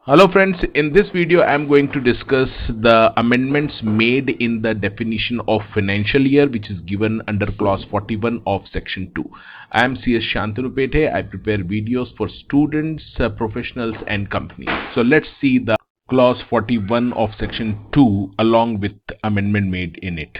Hello friends, in this video I am going to discuss the amendments made in the definition of financial year which is given under clause 41 of section 2. I am CS Shantanu Pethe. I prepare videos for students, professionals and companies. So let's see the clause 41 of section 2 along with amendment made in it.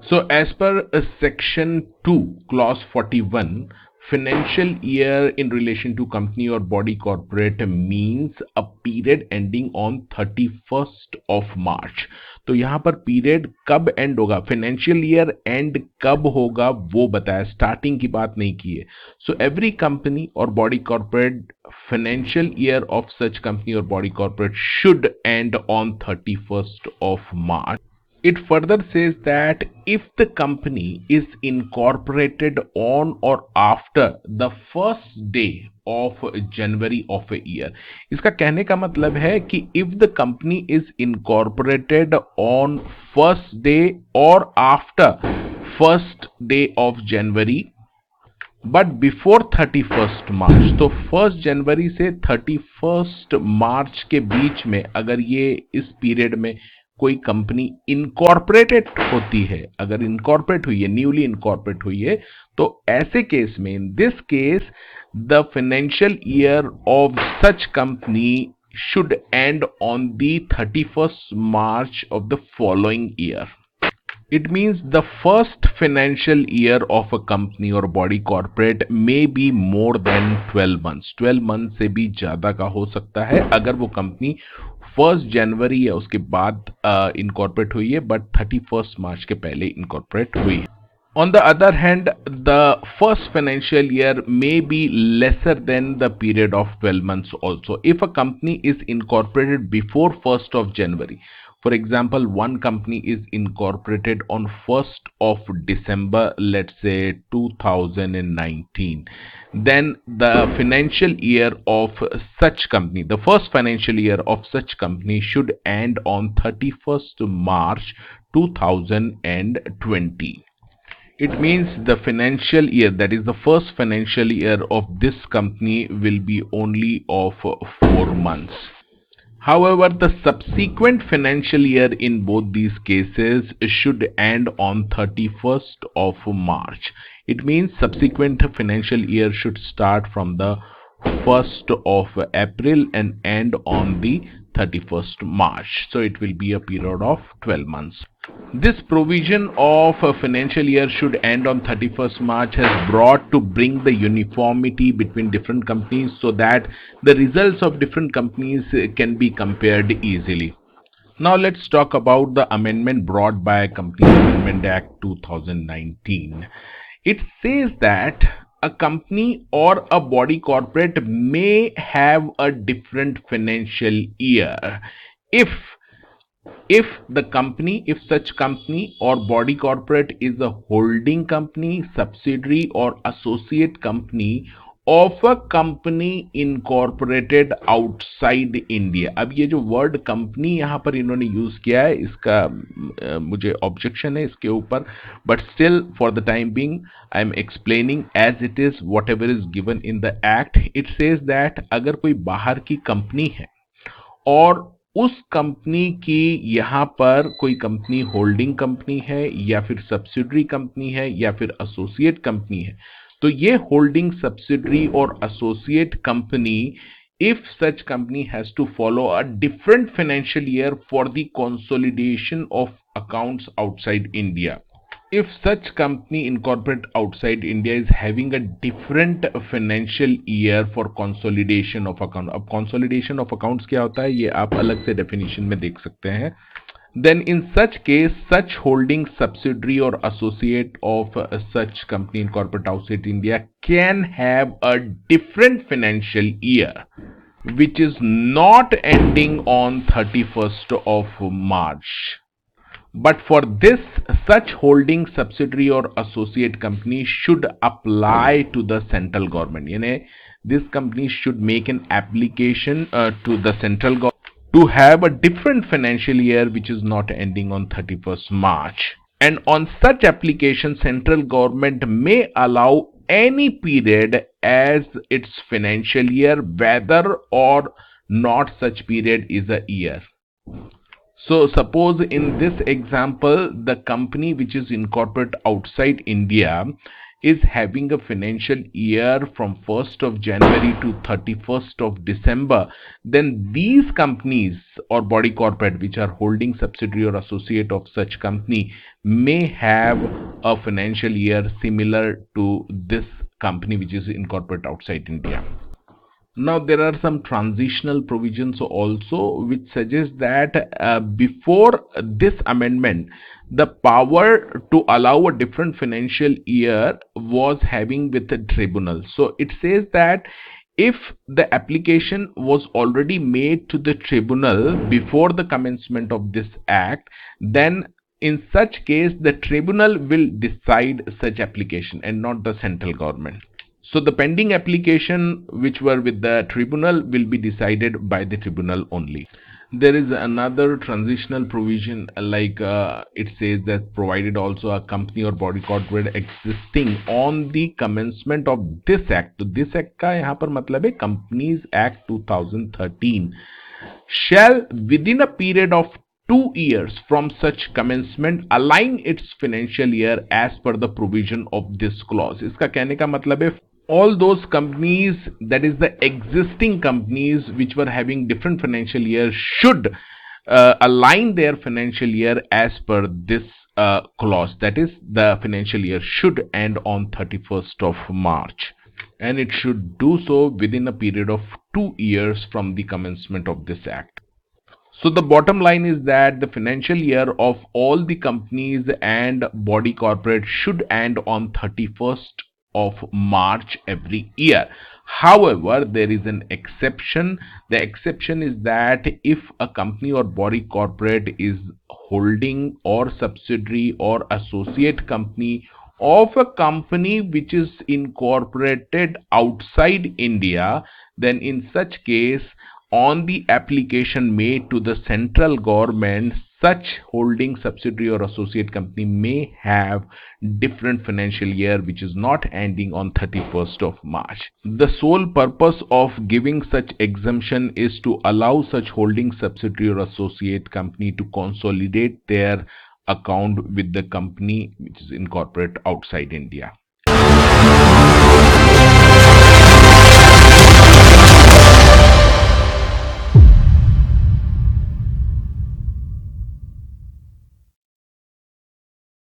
So as per section 2 clause 41, financial year in relation to company or body corporate means a period ending on 31st of March. तो यहाँ पर period कब and होगा, financial year and कब होगा वो बताया, starting की बात नहीं की है. सो एवरी कंपनी और body corporate financial year of such company or body corporate should end on 31st of March. It further says that if the company is incorporated on or after the first day of January of a year. इसका कहने का मतलब है कि if the company is incorporated on first day or after first day of January but before 31st मार्च, तो 1 जनवरी से 31 मार्च के बीच में अगर ये इस पीरियड में कोई कंपनी इनकॉर्पोरेटेड होती है, अगर इनकॉर्पोरेट हुई है, न्यूली इनकॉर्पोरेट हुई है, तो ऐसे केस में in this case the financial year of such company should and on the 31st March of the following year. It means the first financial year of a company or body corporate may be more than 12 months. 12 months से भी ज़्यादा का हो सकता है अगर वो company 1 जनवरी या उसके बाद इनकॉर्पोरेट हुई है बट 31 मार्च के पहले इनकॉर्पोरेट हुई है. On the other hand, the first financial year may be lesser than the period of 12 months also. If a company is incorporated before 1st of January, for example, one company is incorporated on 1st of December, let's say 2019, then the financial year of such company, the first financial year of such company should end on 31st March 2020. It means the financial year, that is the first financial year of this company, will be only of 4 months. However, the subsequent financial year in both these cases should end on 31st of March. It means subsequent financial year should start from the 1st of April and end on the 31st March. So it will be a period of 12 months. This provision of a financial year should end on 31st March has brought to bring the uniformity between different companies so that the results of different companies can be compared easily. Now let's talk about the amendment brought by Companies Amendment Act 2019. It says that a company or a body corporate may have a different financial year if such company or body corporate is a holding company, subsidiary or associate company of a company incorporated outside India. अब ये जो word company यहाँ पर इन्होंने use किया है, इसका मुझे ऑब्जेक्शन है इसके ऊपर, but still for the time being I am explaining as it is whatever is given in the act. It says that अगर कोई बाहर की कंपनी है और उस कंपनी की यहाँ पर कोई कंपनी होल्डिंग कंपनी है या फिर सब्सिडरी कंपनी है या फिर एसोसिएट कंपनी है, तो ये होल्डिंग सब्सिडरी और associate company, if such company has to follow a different financial year for the consolidation of accounts outside India. If such company incorporate outside India is having a different financial year for consolidation of account. अब consolidation of accounts क्या होता है ये आप अलग से definition में देख सकते हैं. Then in such case, such holding subsidiary or associate of such company incorporate outside India can have a different financial year which is not ending on 31st of March. But for this, such holding subsidiary or associate company should apply to the central government. यानी this company should make an application to the central government to have a different financial year which is not ending on 31st March. And on such application, central government may allow any period as its financial year, whether or not such period is a year. So suppose in this example, the company which is incorporated outside India is having a financial year from 1st of January to 31st of December, then these companies or body corporate which are holding subsidiary or associate of such company may have a financial year similar to this company which is incorporated outside India. Now, there are some transitional provisions also which suggest that before this amendment, the power to allow a different financial year was having with the tribunal. So it says that if the application was already made to the tribunal before the commencement of this act, then in such case the tribunal will decide such application and not the central government. So the pending application which were with the tribunal will be decided by the tribunal only. There is another transitional provision it says that provided also a company or body corporate existing on the commencement of this act. तो this act का यहाँ पर मतलब है Companies Act 2013 shall within a period of 2 years from such commencement align its financial year as per the provision of this clause. इसका कहने का मतलब है all those companies, that is the existing companies which were having different financial years, should align their financial year as per this clause. That is, the financial year should end on 31st of March, and it should do so within a period of 2 years from the commencement of this act. So the bottom line is that the financial year of all the companies and body corporate should end on 31st of March every year. However, there is an exception. The exception is that if a company or body corporate is holding or subsidiary or associate company of a company which is incorporated outside India, then in such case, on the application made to the central government, such holding subsidiary or associate company may have different financial year which is not ending on 31st of March. The sole purpose of giving such exemption is to allow such holding subsidiary or associate company to consolidate their account with the company which is incorporated outside India.